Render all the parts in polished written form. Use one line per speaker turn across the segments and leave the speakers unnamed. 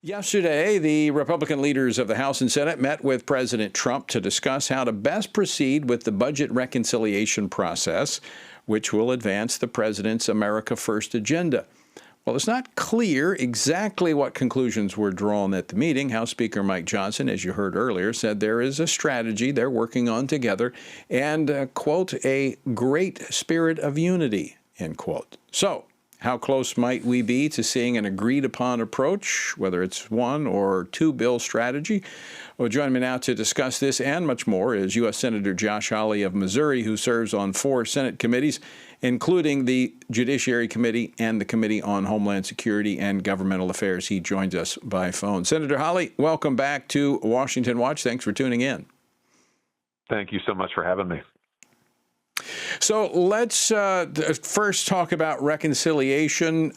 Yesterday, the Republican leaders of the House and Senate met with President Trump to discuss how to best proceed with the budget reconciliation process, which will advance the president's America First agenda. Well, it's not clear exactly what conclusions were drawn at the meeting. House Speaker Mike Johnson, as you heard earlier, said there is a strategy they're working on together and, quote, a great spirit of unity, end quote. So, how close might we be to seeing an agreed-upon approach, whether it's one or two bill strategy? Well, joining me now to discuss this and much more is U.S. Senator Josh Hawley of Missouri, who serves on 4 Senate committees, including the Judiciary Committee and the Committee on Homeland Security and Governmental Affairs. He joins us by phone. Senator Hawley, welcome back to Washington Watch. Thanks for tuning in.
Thank you so much for having me.
So let's first talk about reconciliation.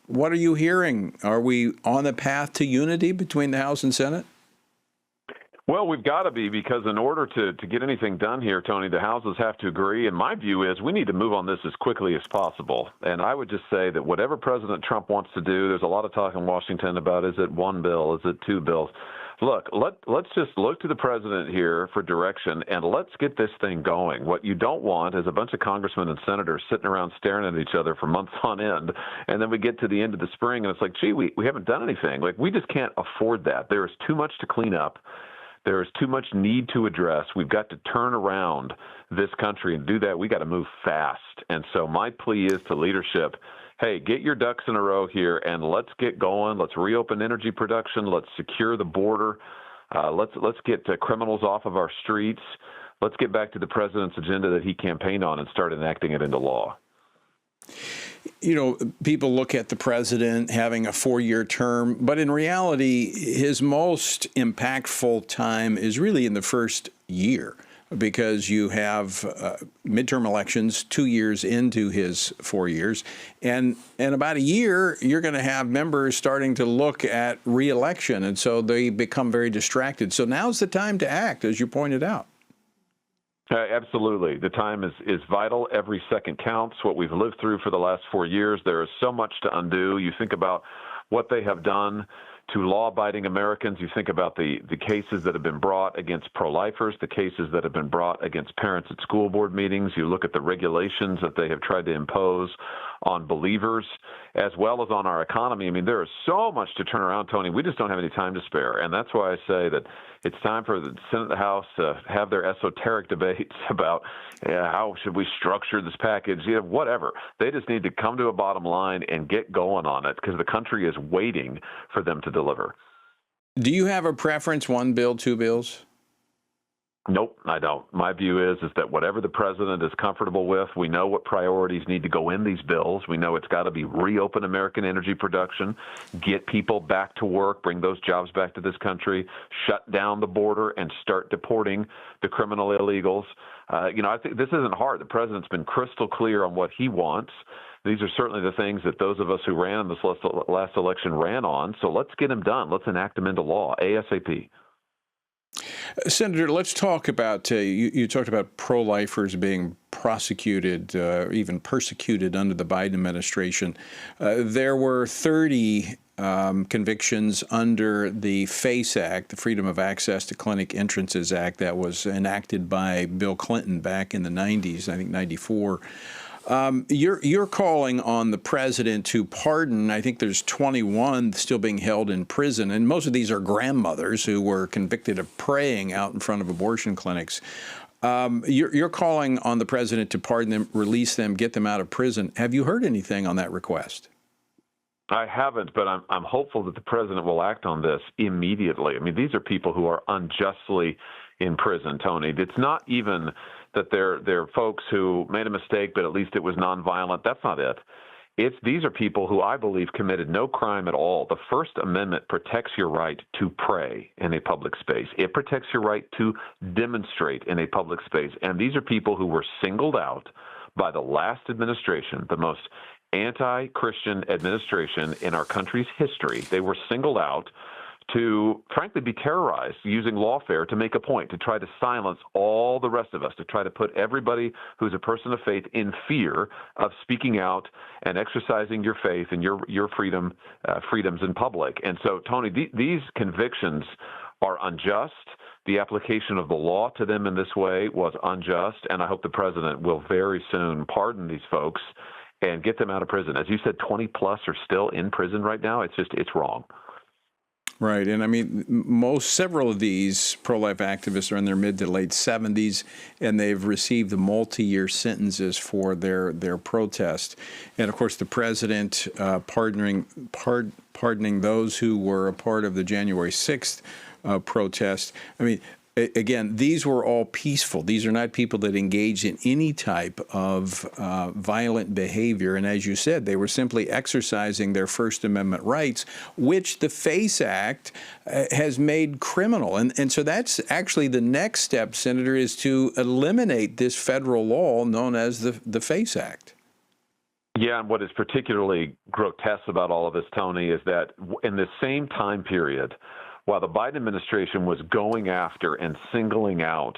What are you hearing? Are we on the path to unity between the House and Senate?
Well, we've got to be, because in order to get anything done here, Tony, the houses have to agree. And my view is we need to move on this as quickly as possible. And I would just say that whatever President Trump wants to do, there's a lot of talk in Washington about, is it one bill? Is it two bills? Look, let's just look to the president here for direction, and let's get this thing going. What you don't want is a bunch of congressmen and senators sitting around staring at each other for months on end, and then we get to the end of the spring, and it's like, gee, we haven't done anything. Like, we just can't afford that. There is too much to clean up. There is too much need to address. We've got to turn around this country, and do that, we got to move fast. And so my plea is to leadership, hey, get your ducks in a row here and let's get going. Let's reopen energy production. Let's secure the border. Let's get criminals off of our streets. Let's get back to the president's agenda that he campaigned on and start enacting it into law.
You know, people look at the president having a 4-year term, but in reality, his most impactful time is really in the first year, because you have midterm elections 2 years into his 4 years. And in about a year, you're going to have members starting to look at re-election. And so they become very distracted. So now's the time to act, as you pointed out.
Absolutely. The time is vital. Every second counts. What we've lived through for the last 4 years, there is so much to undo. You think about what they have done to law-abiding Americans. You think about the cases that have been brought against pro-lifers, the cases that have been brought against parents at school board meetings. You look at the regulations that they have tried to impose on believers, as well as on our economy. I mean, there is so much to turn around, Tony. We just don't have any time to spare. And that's why I say that it's time for the Senate and the House to have their esoteric debates about how should we structure this package, whatever. They just need to come to a bottom line and get going on it, because the country is waiting for them to deliver.
Do you have a preference, one bill, two bills?
Nope, I don't. My view is that whatever the president is comfortable with, we know what priorities need to go in these bills. We know it's got to be reopen American energy production, get people back to work, bring those jobs back to this country, shut down the border, and start deporting the criminal illegals. I think this isn't hard. The president's been crystal clear on what he wants. These are certainly the things that those of us who ran in this last election ran on. So let's get them done. Let's enact them into law ASAP.
Senator, let's talk about, you talked about pro-lifers being prosecuted, even persecuted under the Biden administration. There were 30 convictions under the FACE Act, the Freedom of Access to Clinic Entrances Act, that was enacted by Bill Clinton back in the 90s, I think 94. You're calling on the president to pardon. I think there's 21 still being held in prison, and most of these are grandmothers who were convicted of praying out in front of abortion clinics. You're calling on the president to pardon them, release them, get them out of prison. Have you heard anything on that request?
I haven't, but I'm hopeful that the president will act on this immediately. I mean, these are people who are unjustly in prison, Tony. It's not even that they're folks who made a mistake, but at least it was nonviolent. That's not it. These are people who I believe committed no crime at all. The First Amendment protects your right to pray in a public space. It protects your right to demonstrate in a public space. And these are people who were singled out by the last administration, the most anti-Christian administration in our country's history. They were singled out to, frankly, be terrorized using lawfare to make a point, to try to silence all the rest of us, to try to put everybody who's a person of faith in fear of speaking out and exercising your faith and your freedoms in public. And so, Tony, these convictions are unjust. The application of the law to them in this way was unjust, and I hope the president will very soon pardon these folks and get them out of prison. As you said, 20 plus are still in prison right now. It's wrong.
Right. And I mean, several of these pro-life activists are in their mid to late 70s, and they've received multi-year sentences for their protest. And of course, the president pardoning those who were a part of the January 6th protest. I mean, again, these were all peaceful. These are not people that engaged in any type of violent behavior. And as you said, they were simply exercising their First Amendment rights, which the FACE Act has made criminal. And so that's actually the next step, Senator, is to eliminate this federal law known as the FACE Act.
Yeah, and what is particularly grotesque about all of this, Tony, is that in the same time period, while the Biden administration was going after and singling out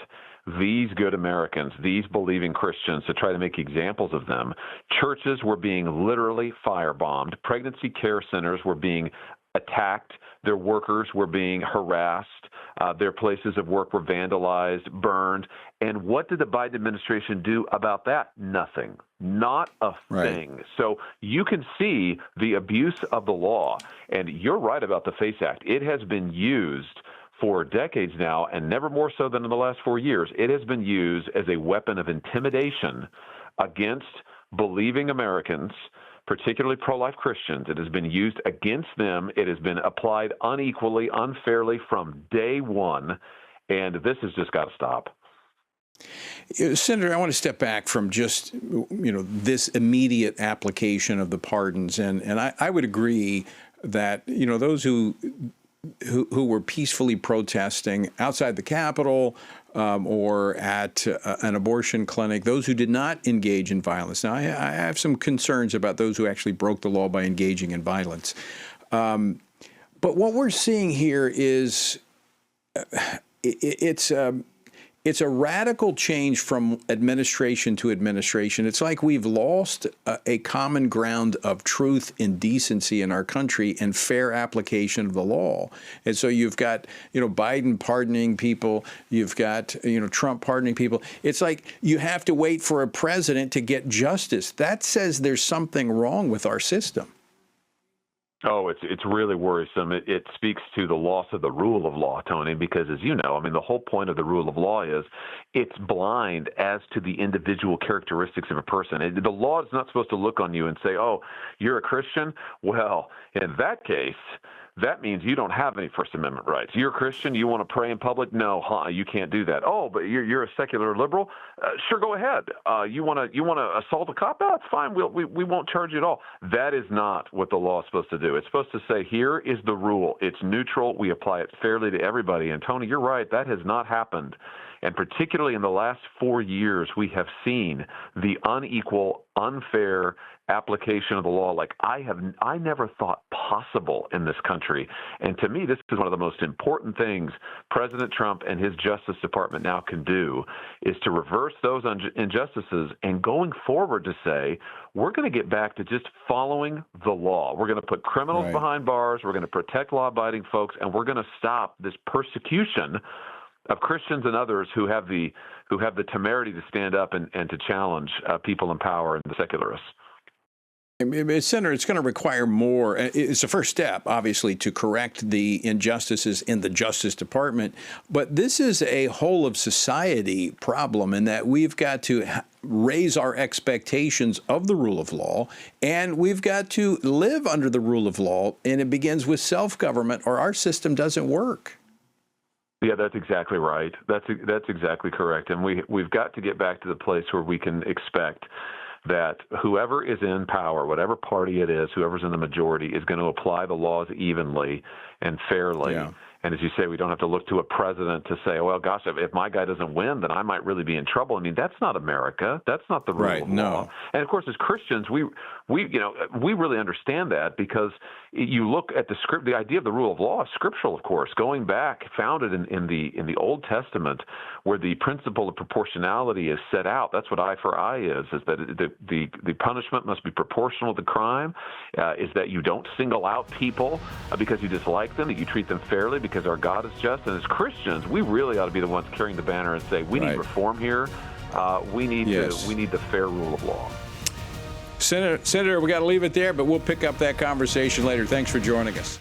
these good Americans, these believing Christians, to try to make examples of them, churches were being literally firebombed. Pregnancy care centers were being attacked. Their workers were being harassed. Their places of work were vandalized, burned. And what did the Biden administration do about that? Nothing. Not a thing. Right. So you can see the abuse of the law. And you're right about the FACE Act. It has been used for decades now, and never more so than in the last 4 years. It has been used as a weapon of intimidation against believing Americans, particularly pro-life Christians. It has been used against them. It has been applied unequally, unfairly from day one, and this has just got to stop.
Senator, I want to step back from just, this immediate application of the pardons, and I would agree that, those who were peacefully protesting outside the Capitol or at an abortion clinic, those who did not engage in violence. Now, I have some concerns about those who actually broke the law by engaging in violence. But what we're seeing here is it's a radical change from administration to administration. It's like we've lost a common ground of truth and decency in our country and fair application of the law. And so you've got, Biden pardoning people. You've got, Trump pardoning people. It's like you have to wait for a president to get justice. That says there's something wrong with our system.
Oh, it's really worrisome. It speaks to the loss of the rule of law, Tony, because as you know, the whole point of the rule of law is it's blind as to the individual characteristics of a person. The law is not supposed to look on you and say, oh, you're a Christian? Well, in that case, that means you don't have any First Amendment rights. You're a Christian, you want to pray in public? No, you can't do that. Oh, but you're a secular liberal? Sure, go ahead. You want to assault a cop? That's fine. We won't charge you at all. That is not what the law is supposed to do. It's supposed to say, here is the rule. It's neutral. We apply it fairly to everybody. And Tony, you're right. That has not happened. And particularly in the last 4 years, we have seen the unequal, unfair application of the law like I never thought possible in this country. And to me, this is one of the most important things President Trump and his Justice Department now can do, is to reverse those injustices and going forward to say, we're going to get back to just following the law. We're going to put criminals behind bars. We're going to protect law-abiding folks, and we're going to stop this persecution of Christians and others who have the temerity to stand up and to challenge people in power and the secularists.
Senator, it's going to require more. It's a first step, obviously, to correct the injustices in the Justice Department. But this is a whole of society problem in that we've got to raise our expectations of the rule of law, and we've got to live under the rule of law. And it begins with self-government, or our system doesn't work.
Yeah, that's exactly right. That's exactly correct. And we've got to get back to the place where we can expect that whoever is in power, whatever party it is, whoever's in the majority, is going to apply the laws evenly and fairly. Yeah. And as you say, we don't have to look to a president to say, well, gosh, if my guy doesn't win, then I might really be in trouble. I mean, that's not America. That's not the rule of law. And of course, as Christians, we really understand that, because you look at the idea of the rule of law is scriptural, of course, going back, founded in the Old Testament, where the principle of proportionality is set out. That's what eye for eye is that the punishment must be proportional to the crime, is that you don't single out people because you dislike them, that you treat them fairly because our God is just. And as Christians, we really ought to be the ones carrying the banner and say, we need reform here. We need the fair rule of law.
Senator, we got to leave it there, but we'll pick up that conversation later. Thanks for joining us.